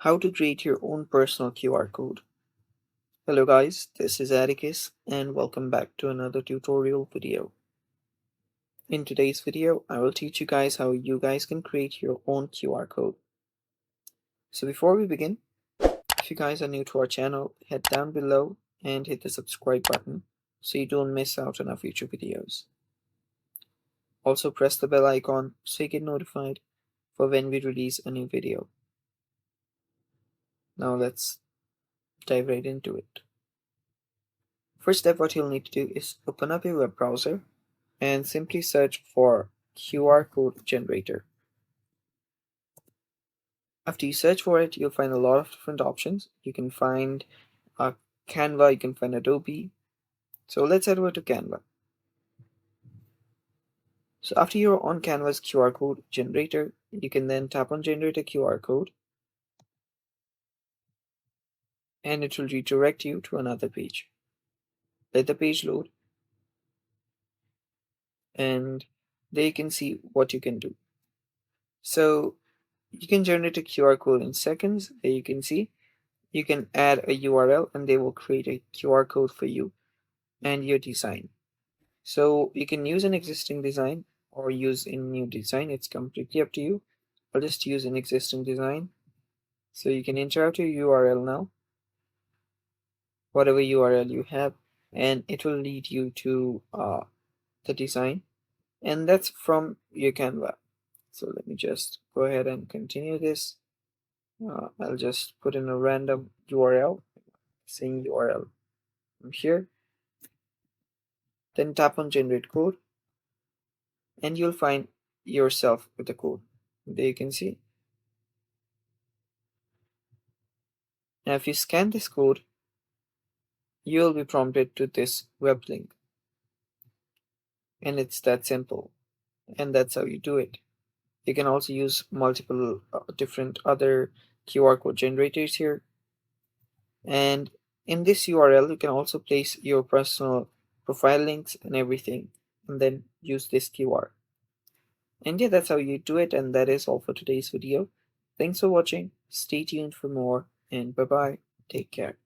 How to create your own personal QR code. Hello guys, this is Atticus and welcome back to another tutorial video. In today's video, I will teach you guys how you guys can create your own QR code. So before we begin, if you guys are new to our channel, head down below and hit the subscribe button so you don't miss out on our future videos. Also press the bell icon so you get notified for when we release a new video. Now let's dive right into it. First step, what you'll need to do is open up your web browser and simply search for QR code generator. After you search for it, you'll find a lot of different options. You can find Canva, you can find Adobe. So let's head over to Canva. So after you're on Canva's QR code generator, you can then tap on generate a QR code and it will redirect you to another page. Let the page load and there you can see what you can do. So you can generate a QR code in seconds. There you can see. You can add a URL and they will create a QR code for you and your design. So you can use an existing design or use a new design. It's completely up to you. I'll just use an existing design. So you can enter out your URL now, whatever URL you have, and it will lead you to the design. And that's from your Canva. So let me just go ahead and continue this. I'll just put in a random URL, saying URL from here. Then tap on generate code and you'll find yourself with the code. There you can see. Now if you scan this code, you will be prompted to this web link. And it's that simple. And that's how you do it. You can also use multiple different other QR code generators here. And in this URL, you can also place your personal profile links and everything, and then use this QR. And yeah, that's how you do it. And that is all for today's video. Thanks for watching. Stay tuned for more, and bye bye. Take care.